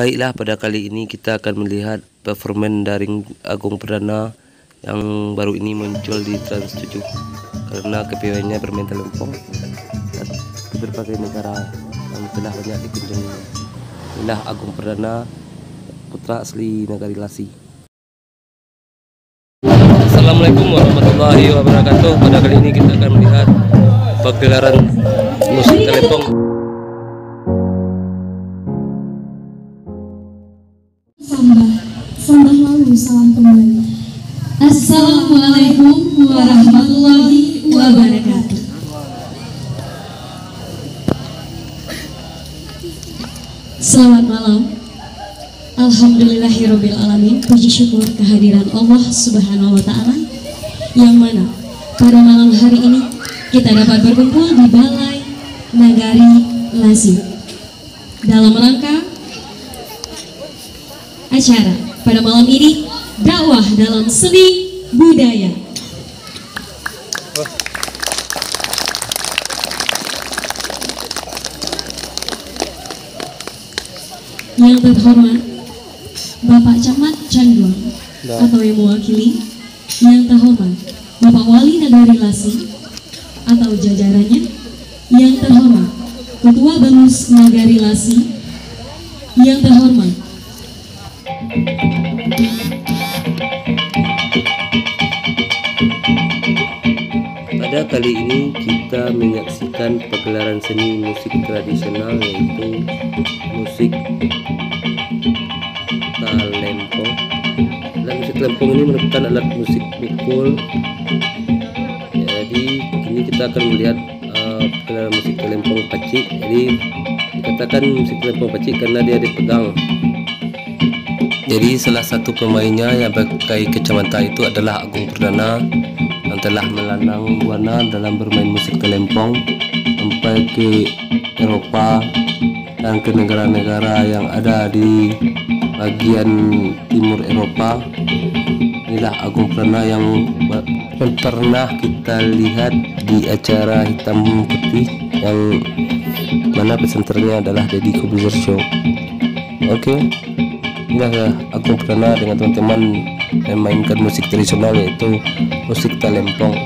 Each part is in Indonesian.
Baiklah, pada kali ini kita akan melihat performan daring Agung Perdana yang baru ini muncul di Trans 7 karena kepiawaiannya bermain telempong di berbagai negara yang telah banyak dikunjungi. Inilah Agung Perdana, putra asli Nagari Lasi. Assalamualaikum warahmatullahi wabarakatuh. Pada kali ini kita akan melihat pagelaran musik telempong. Sembah lalu salam kembali. Assalamualaikum warahmatullahi wabarakatuh. Selamat malam. Alhamdulillahirabbil alamin. Puji syukur kehadiran Allah Subhanahu wa taala yang mana pada malam hari ini kita dapat berkumpul di Balai Nagari Lasi dalam rangka acara pada malam ini, dakwah dalam seni budaya. Yang terhormat Bapak Camat Canduang atau yang mewakili, yang terhormat Bapak Wali Nagari Lasi atau jajarannya, yang terhormat Ketua Bamus Nagari Lasi, yang terhormat Pada kali ini kita menyaksikan pagelaran seni musik tradisional, yaitu musik talempong. Alat musik talempong ini merupakan alat musik pukul. Jadi ini kita akan melihat pagelaran musik talempong pacik. Jadi dikatakan musik talempong pacik karena dia dipegang. Jadi salah satu pemainnya yang pakai kacamata itu adalah Agung Perdana yang telah melanang buana dalam bermain musik telempong sampai ke Eropa dan ke negara-negara yang ada di bagian timur Eropa. Inilah Agung Perdana yang pernah kita lihat di acara Hitam Putih yang mana presenternya adalah Deddy Corbuzier Show. Oke. Inilah Agung Perdana dengan teman-teman memainkan musik tradisional, yaitu musik talempong.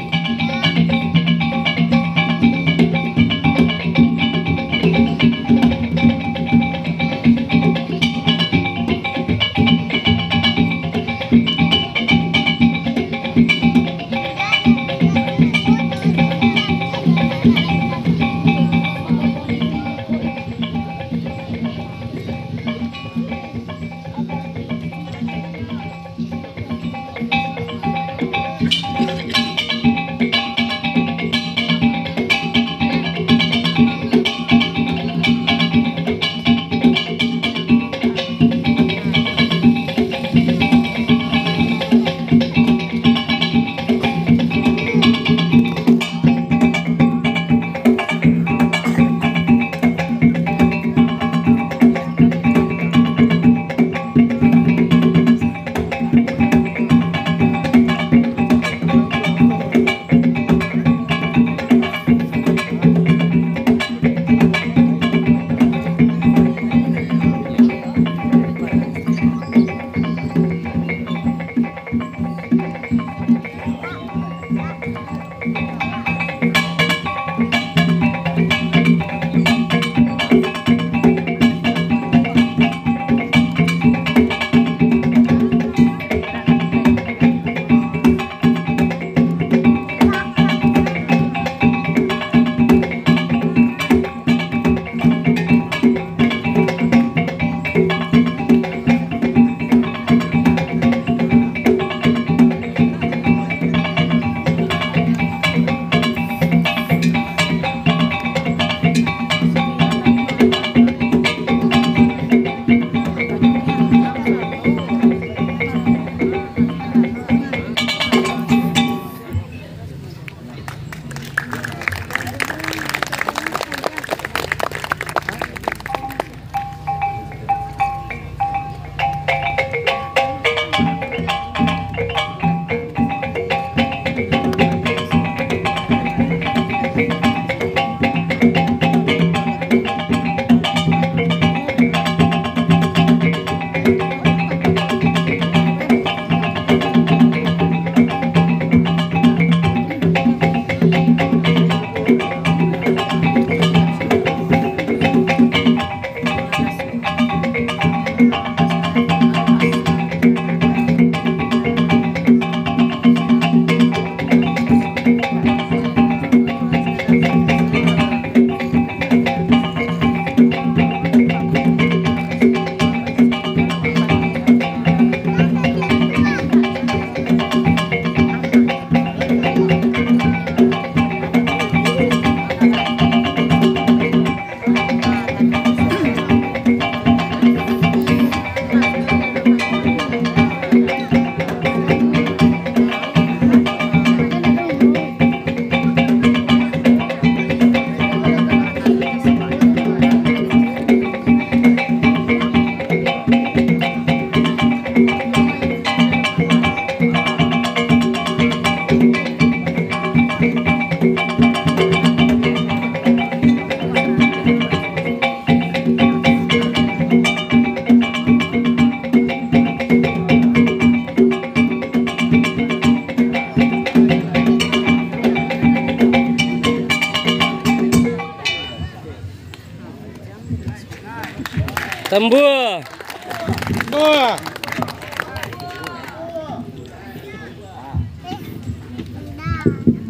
Tembur.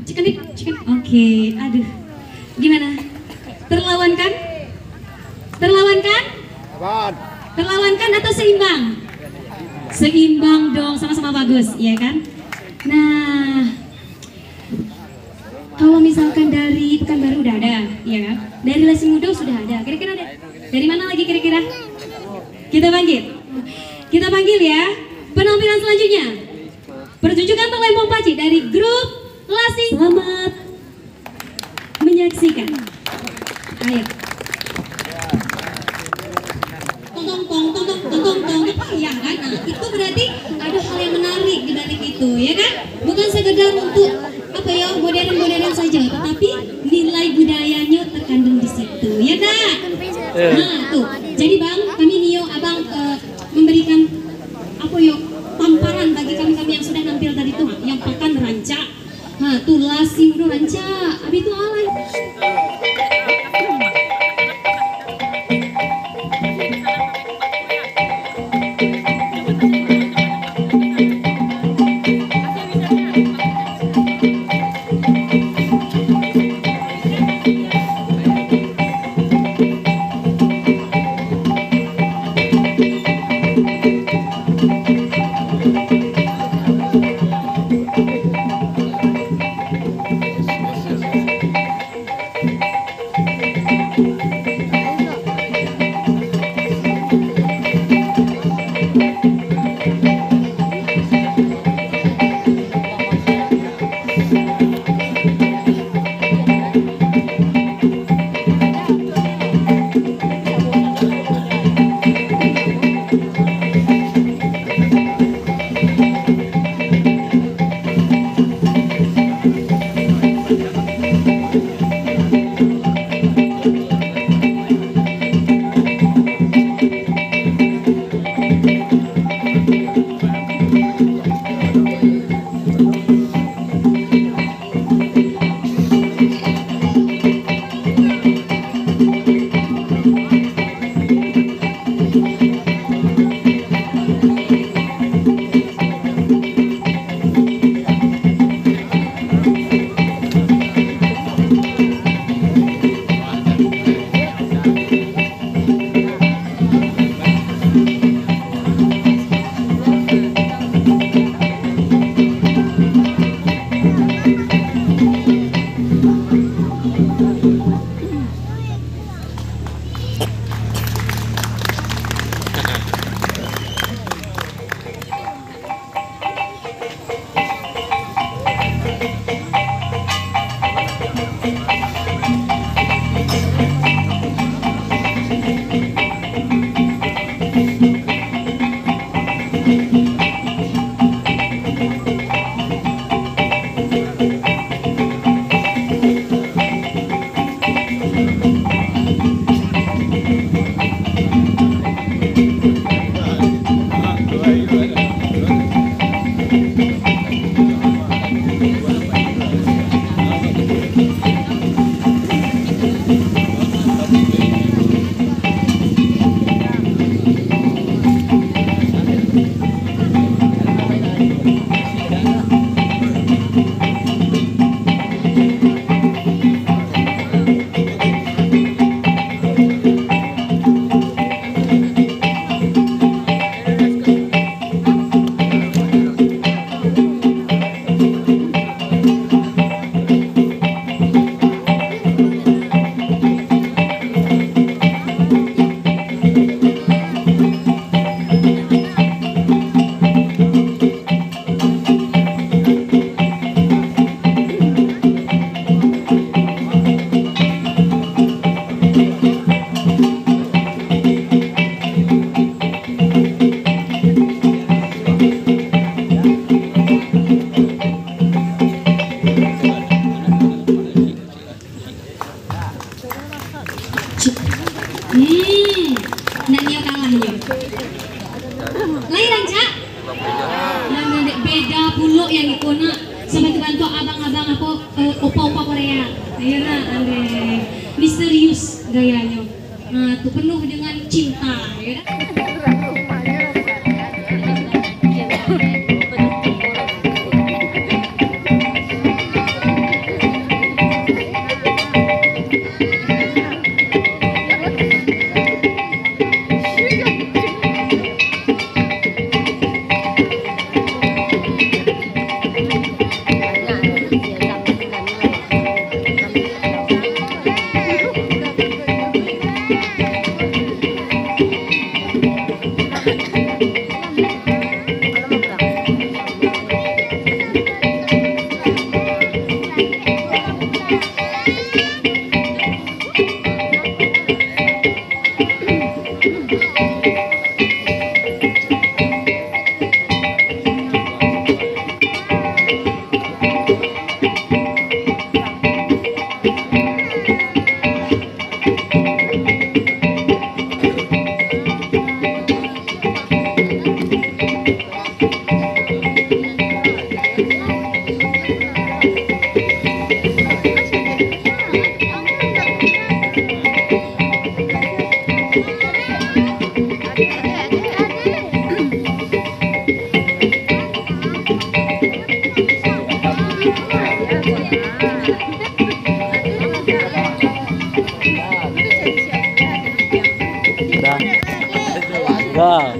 Chicken. Oke, aduh. Gimana? Terlawankan? Terlawankan? Terlawankan atau seimbang? Seimbang dong, sama-sama bagus, ya kan? Nah, kalau misalkan dari Pekanbaru udah ada, ya kan? Dari Lesimudo sudah ada. Kira-kira ada? Dari mana lagi kira-kira? Kita panggil ya. Penampilan selanjutnya, pertunjukan Telempong Paci dari grup Lasi. Selamat menyaksikan. Ayo. Tong. Ya kan? Nah, itu berarti ada hal yang menarik di balik itu, ya kan? Bukan sekedar untuk apa ya modern saja, tetapi nilai budayanya terkandung di situ, ya kan? Nah tuh, jadi bang, kami Nio, abang memberikan apa ya tamparan bagi kami yang sudah nampil tadi tuh, yang pakan ranca, nah tuh Lasi udah ranca, abis itu alay. Nanya kalahnya. Lain ranca. Beda puluh yang ikuna sampai bantu abang-abang apa opa-opa Korea. Ayeuna ande misterius gayanya. Nah, itu penuh dengan cinta, ya. Wow.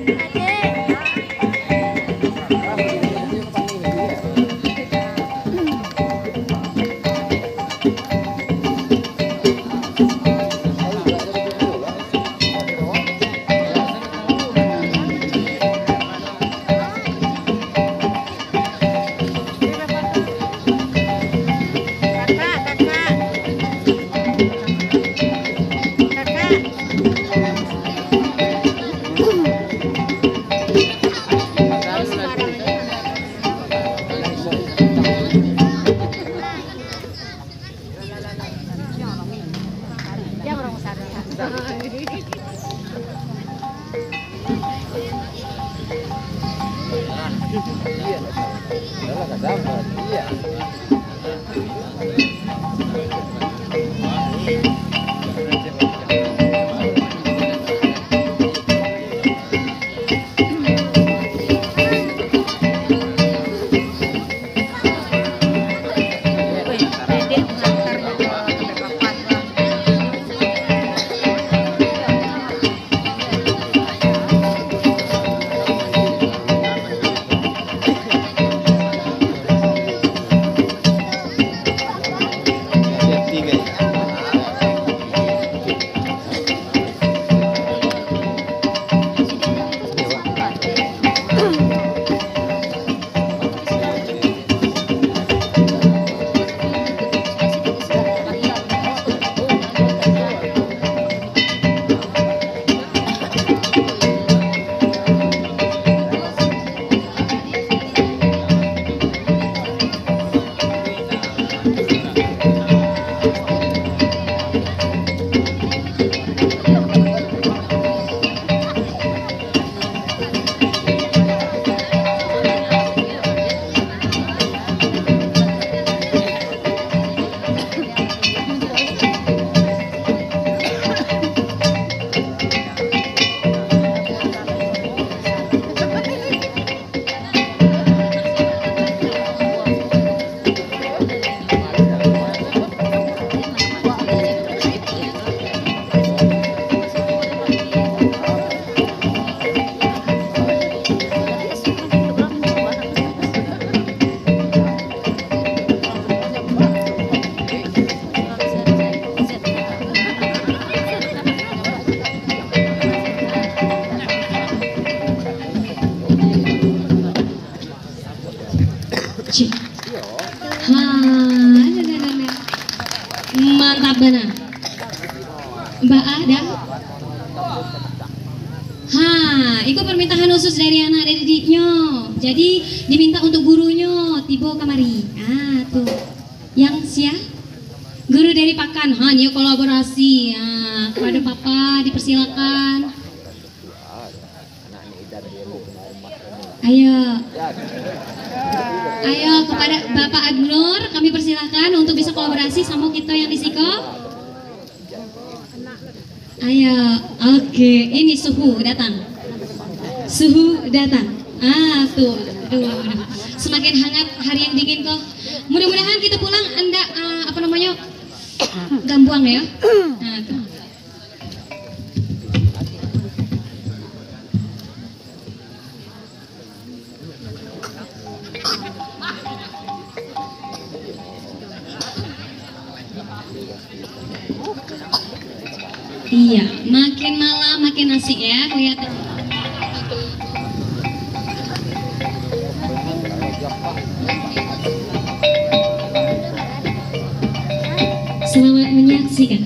Mantap benar. Mbak Ada. Itu permintaan khusus dari anak didiknya. Jadi diminta untuk gurunya tiba kamari. Tuh. Yang sia guru dari Pakan. Ini kolaborasi. Kepada Papa dipersilakan. Ayo kepada Bapak Agnur kami persilakan untuk bisa kolaborasi sama kita yang di Siko. Ayo, oke, ini suhu datang. Suhu datang. Tuh, aduh. Semakin hangat hari yang dingin kok. Mudah-mudahan kita pulang Anda apa namanya? Gambuang ya. Nah, tuh. Iya, makin malam makin asik ya kelihatan. Selamat menyaksikan.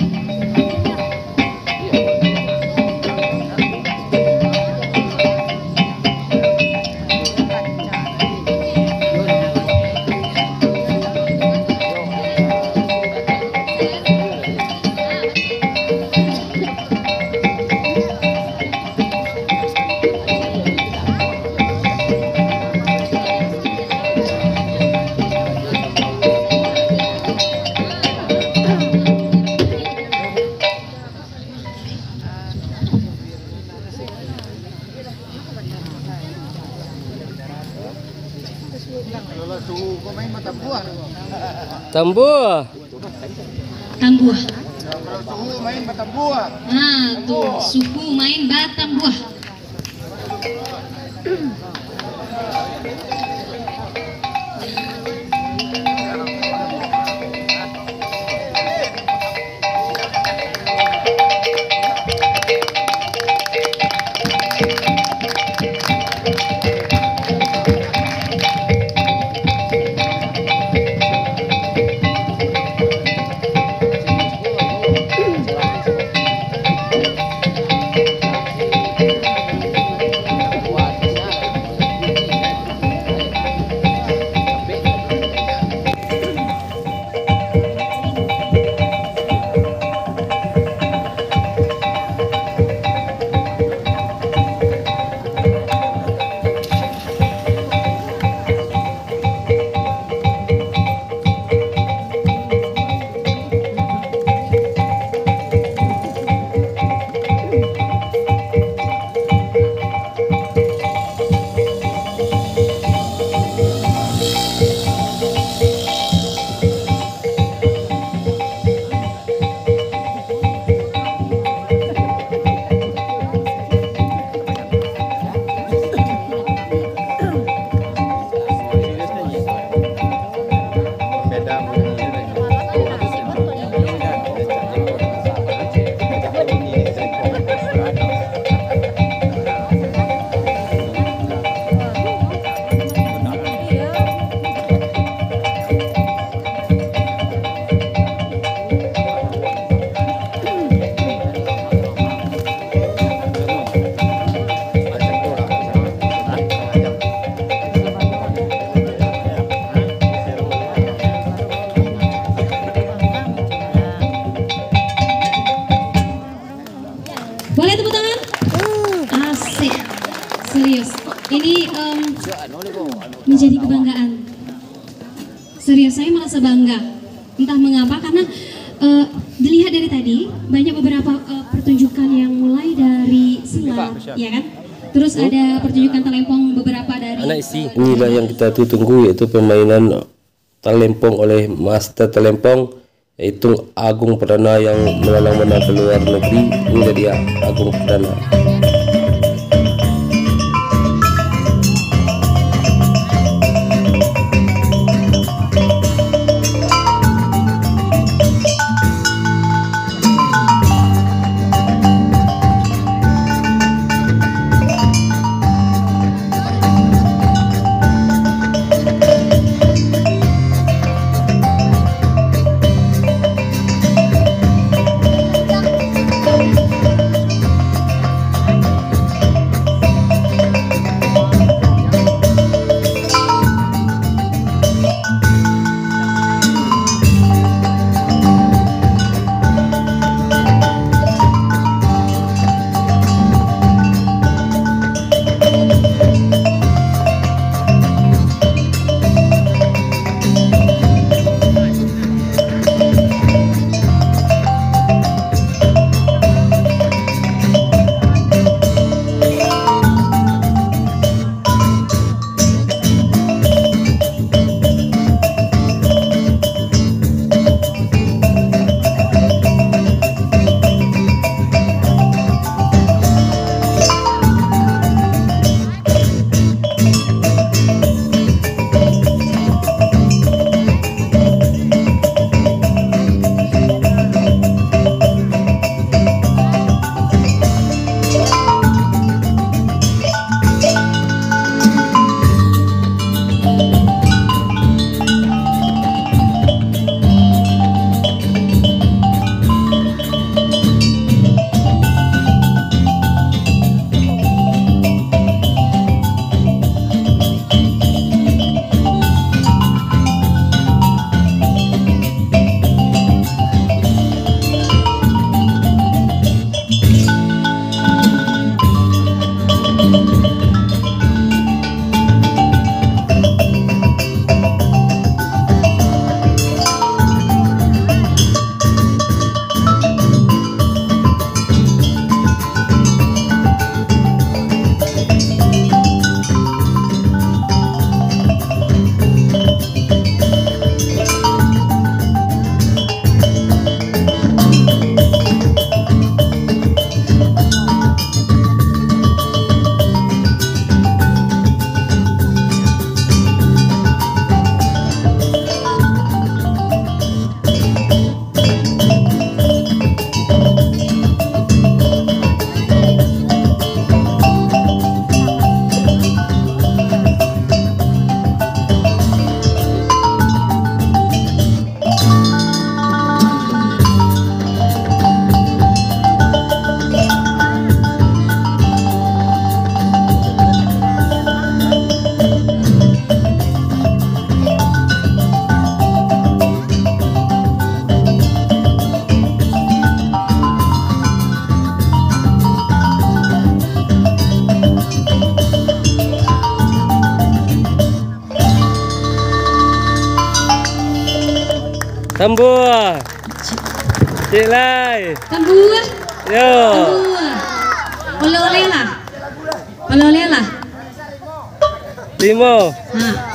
Tambuh. Tambuah. Kalau suhu main batambuah. Nah, tuh suhu main batambuah. Boleh tepuk tangan? Asik, serius. Ini menjadi kebanggaan. Serius, saya merasa bangga. Entah mengapa, karena dilihat dari tadi banyak beberapa pertunjukan yang mulai dari silat, ya kan? Terus ada pertunjukan talempong beberapa dari. Anak isi. Inilah yang kita tunggu, yaitu permainan talempong oleh Master Talempong, yaitu Agung Perdana yang melalang menang ke luar negeri. Ini dia Agung Perdana. Tambua. Cik Lai. Tambua. Yo. Tambua. Oleh-oleh lah. Oleh-oleh lah. Timo. Ha.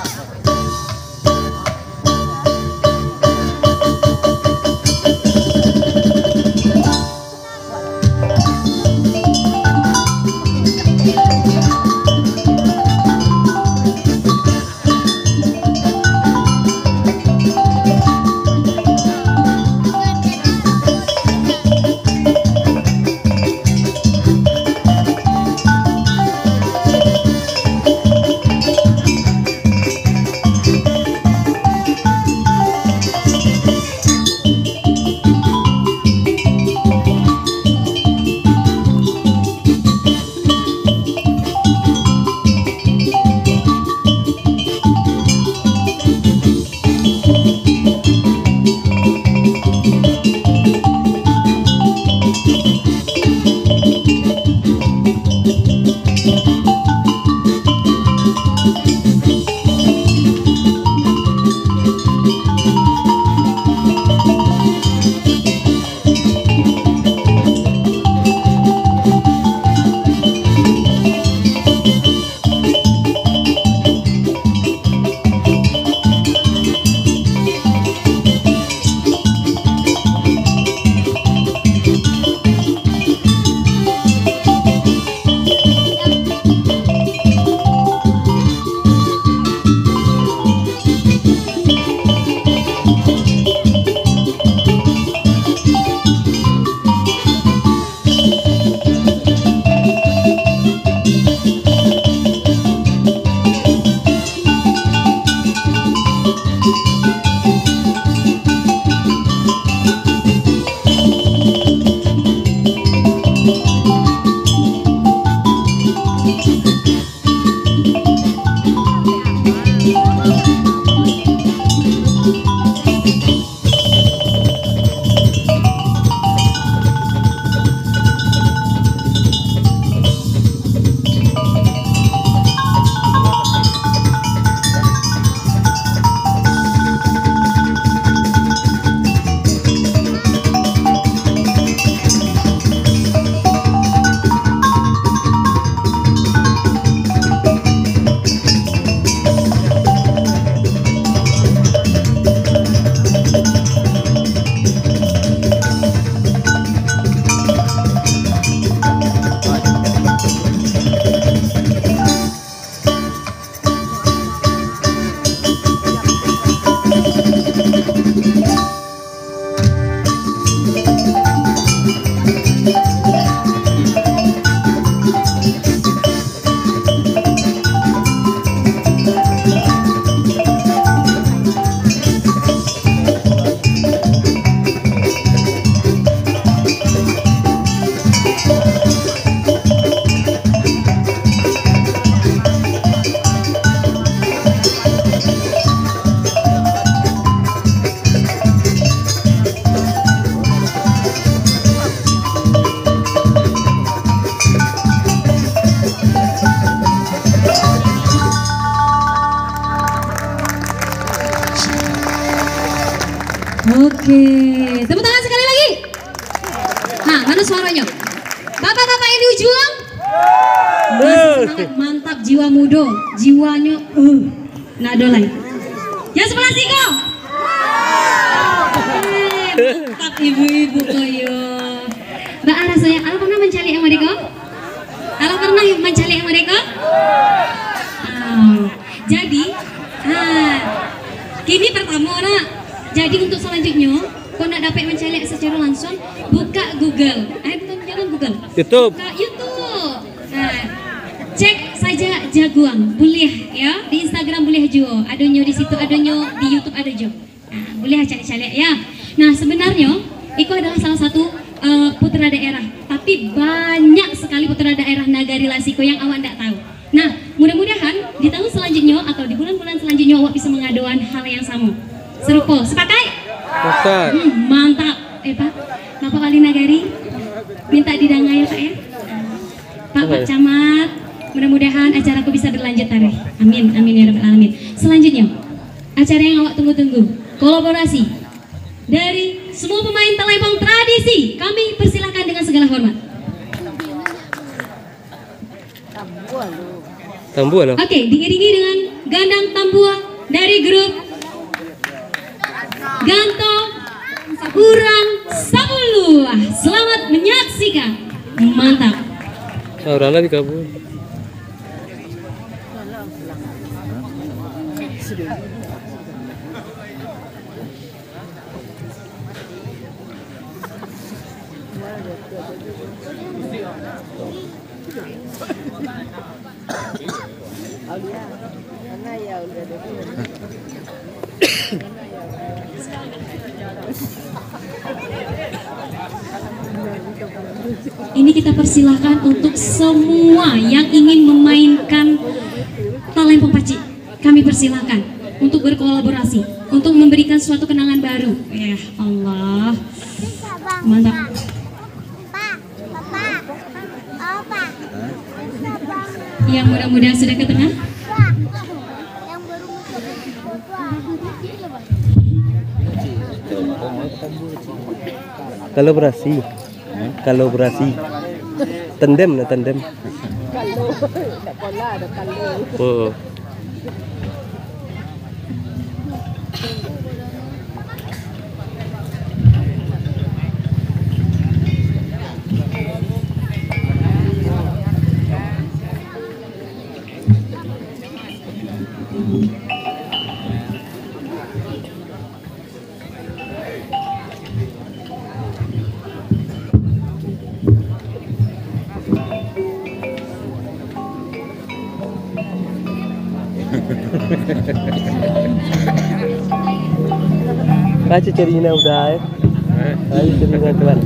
Oke, tepuk tangan sekali lagi. Nah, mana suaranya? Bapak-bapak ini juang. Semangat, mantap, jiwa muda, jiwanya nah dolai. Yang sebelah siko. Mantap ibu-ibu koyo. Mbak rasanya, Ala pernah mencari yang mereka? Ala pernah mencari yang mereka? Jadi, kini pertama nak. Jadi untuk selanjutnya, kau nak dapat mencari secara langsung, buka Google. Bukan jangan Google. YouTube. Buka YouTube. Cek saja Jaguang, boleh ya di Instagram boleh juga. Adanya di situ, adanya di YouTube ada juga. Boleh cari-cari ya. Nah sebenarnya, Iko adalah salah satu putra daerah, tapi banyak sekali putra daerah Nagari Lasiko yang awak tidak tahu. Nah, mudah-mudahan di tahun selanjutnya atau di bulan-bulan selanjutnya awak bisa mengaduan hal yang sama. Serupa, sepakai? Mantap. Pak, Bapak Wali Nagari minta didangai ya Pak ya. Pak Camat, mudah-mudahan acaraku bisa berlanjut tarikh. Amin, amin ya rabbal alamin. Selanjutnya, acara yang awak tunggu-tunggu, kolaborasi dari semua pemain Talempong tradisi. Kami persilakan dengan segala hormat. Tambua loh. Oke, diiringi dengan gandang tambua dari grup Ganto Kurang 10. Selamat menyaksikan. Mantap. Orangnya dikabul. Ini kita persilahkan untuk semua yang ingin memainkan Talempong Paci. Kami persilahkan untuk berkolaborasi, untuk memberikan suatu kenangan baru. Ya Allah, mantap. Yang mudah-mudahan sudah ke tengah. Kolaborasi. Tandem. Oh. Kaca carinya udah ya. Ayo carinya teman.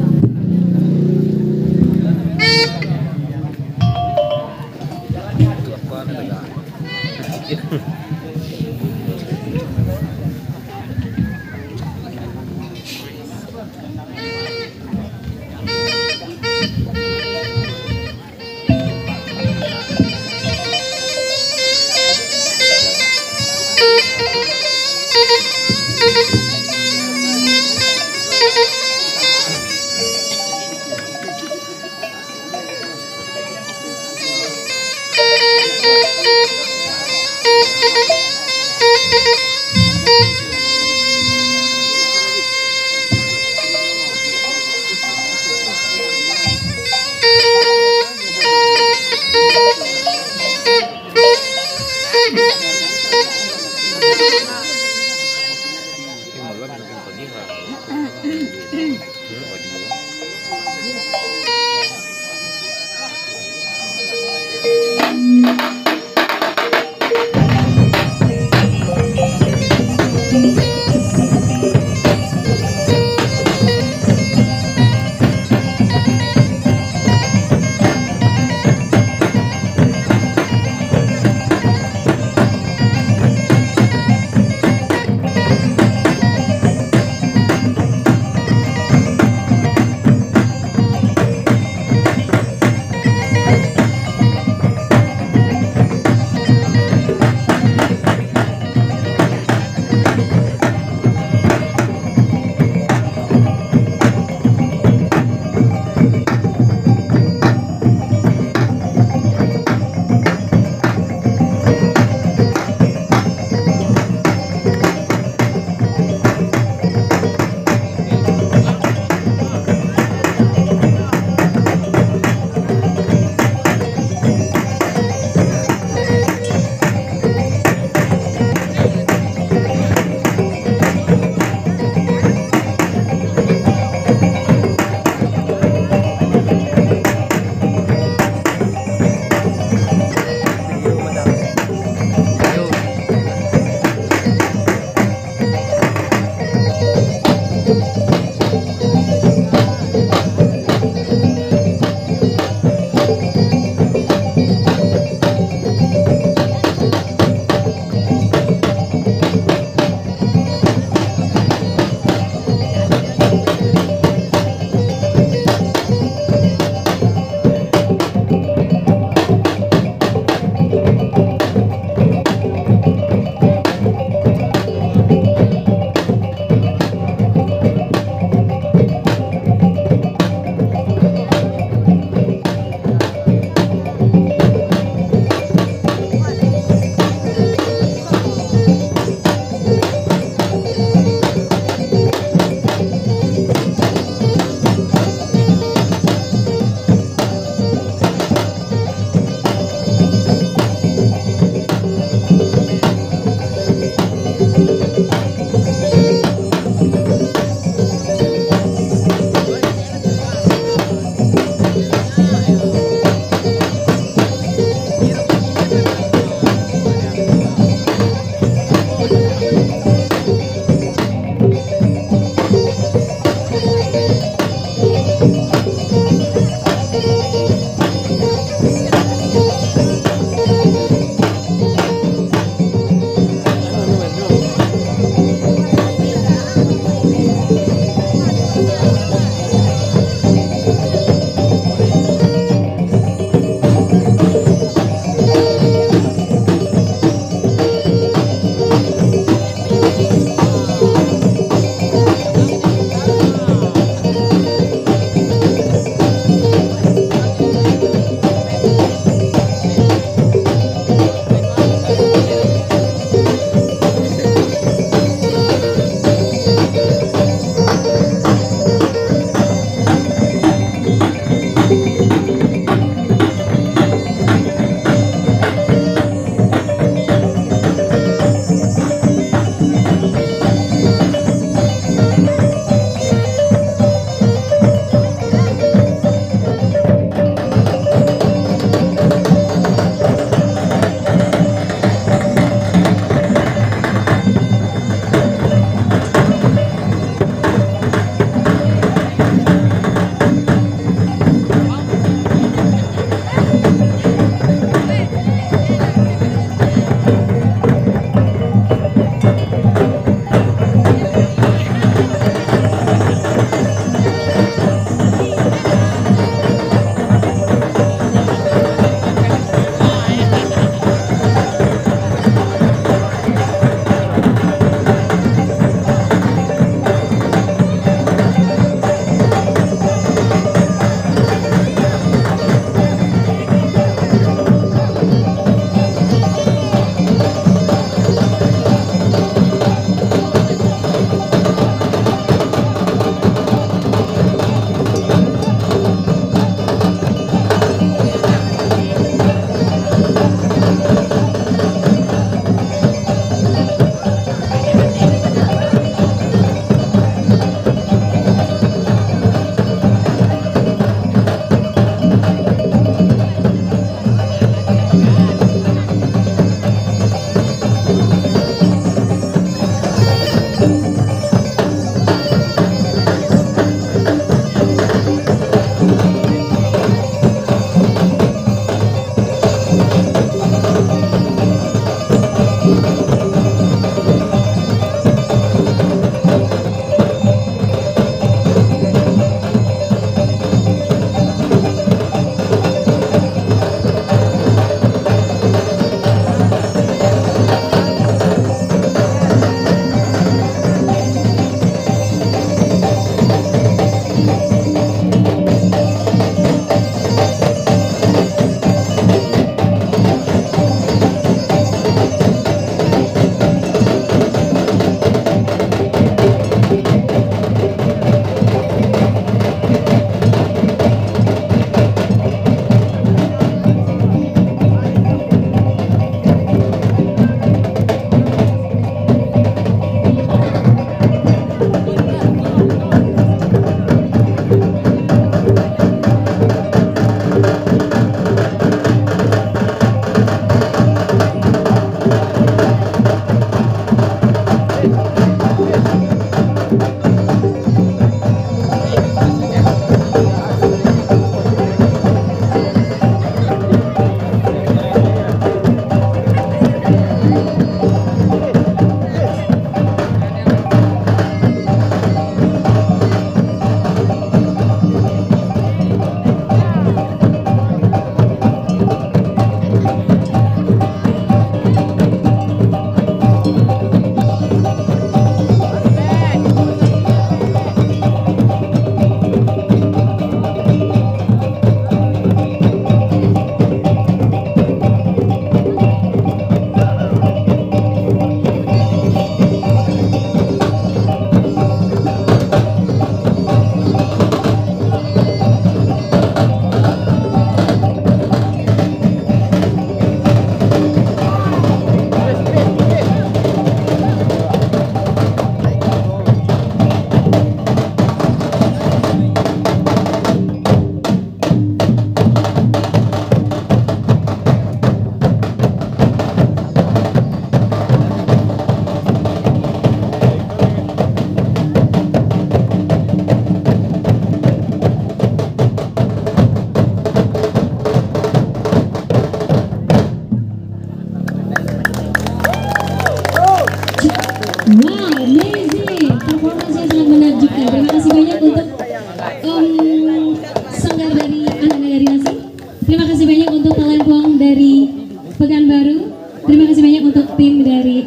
dulu. Terima kasih banyak untuk tim dari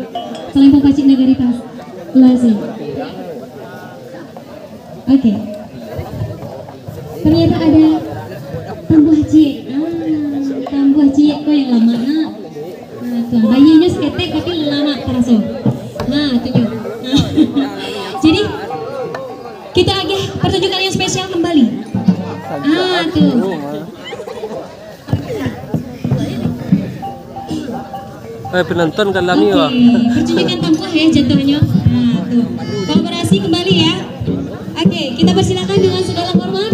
Selempong Pacik Nagari Lasi. Oke. Ternyata ada Tambuh Cie. Tambuh Cie kok yang lama. Nah, tuh bayinya seketek tapi lama terasa. Nah, tunjuk. Jadi kita agih pertunjukan yang spesial kembali. Tuh. Penonton kan lami wah. Pertunjukan Tambuh ya jatuhnya. Tuh. Kolaborasi kembali ya. Oke, kita persilakan dengan segala hormat.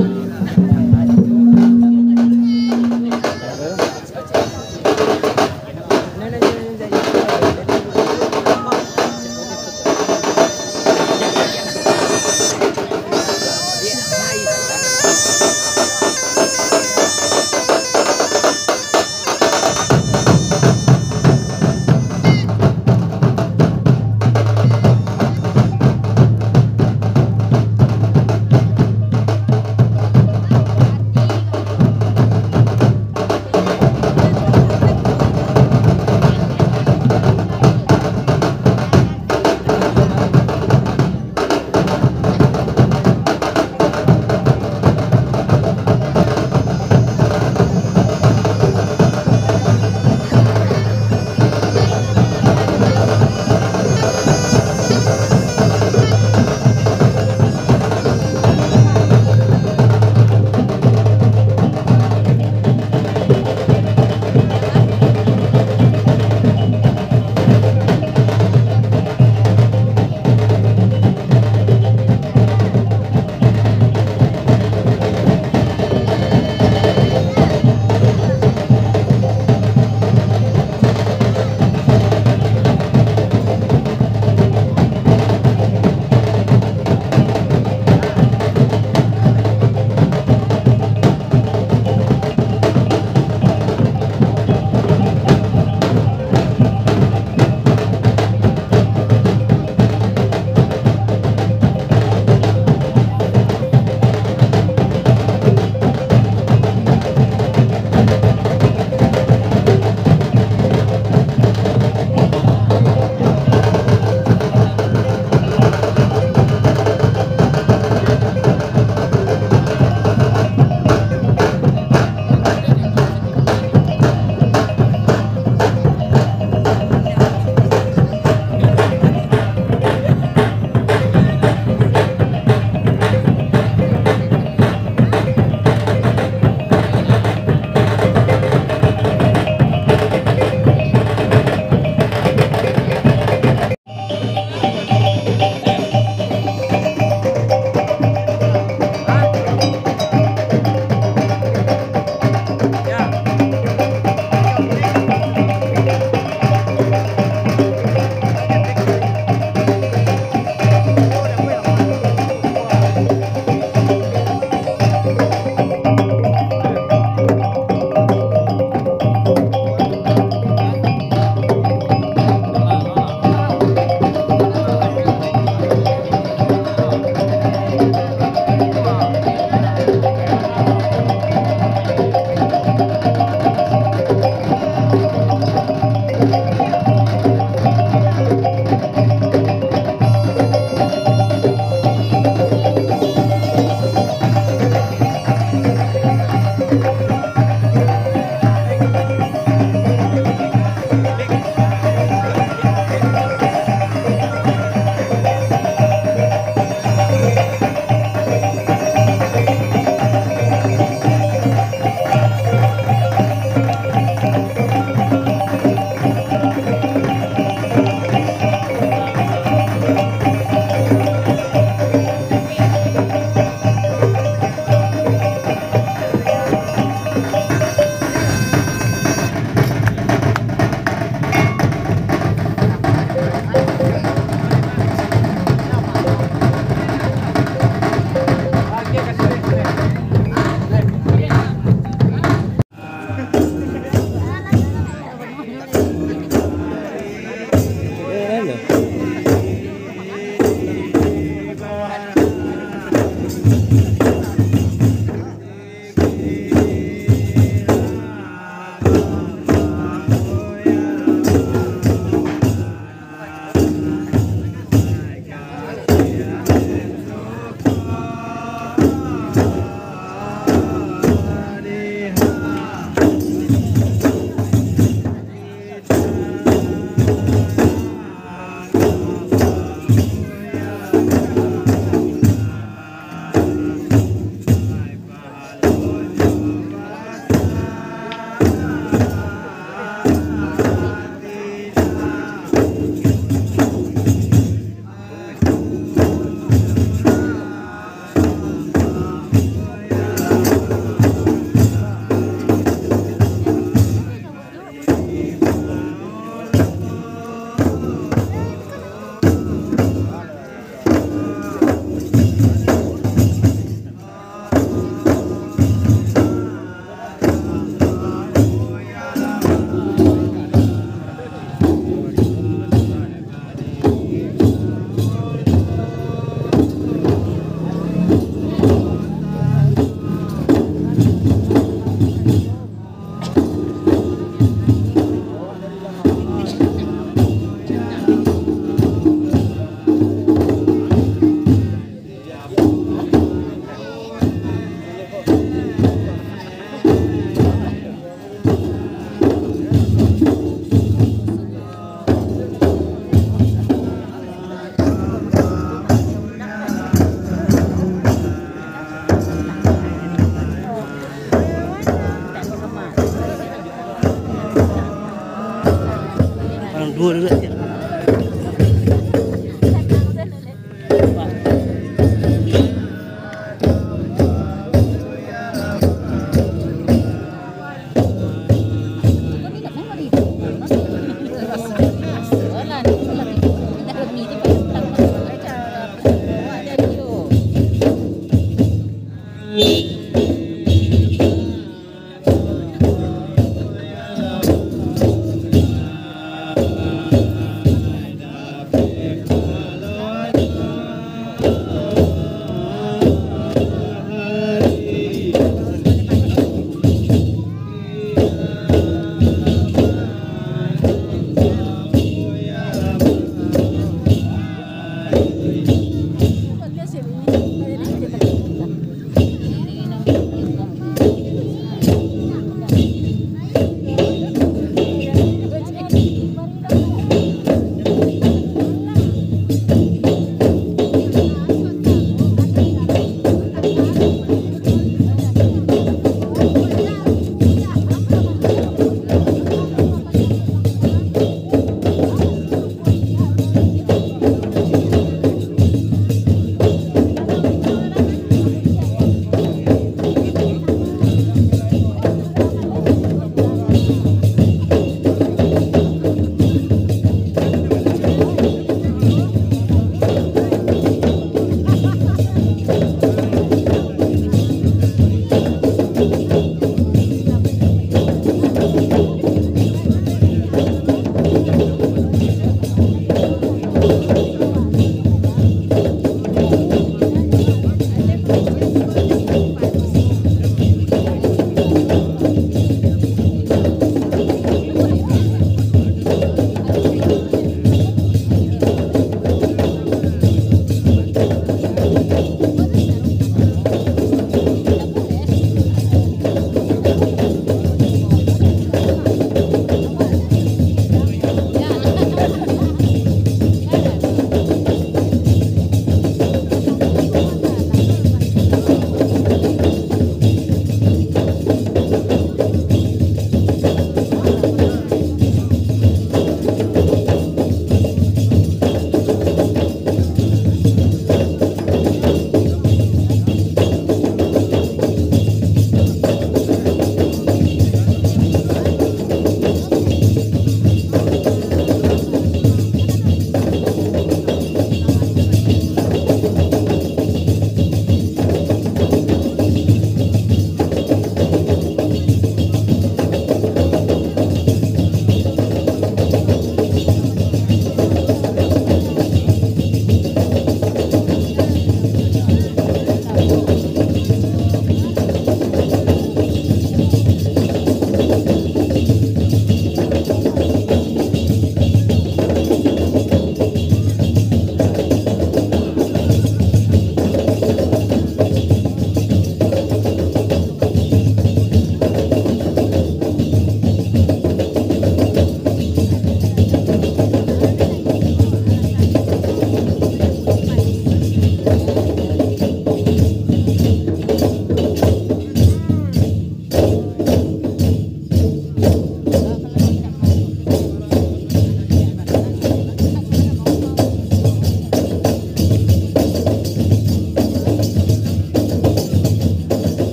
orang dua dulu aja.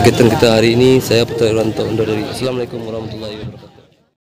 kegiatan kita hari ini. Saya Putra Irwanto undur diri. Assalamualaikum warahmatullahi wabarakatuh.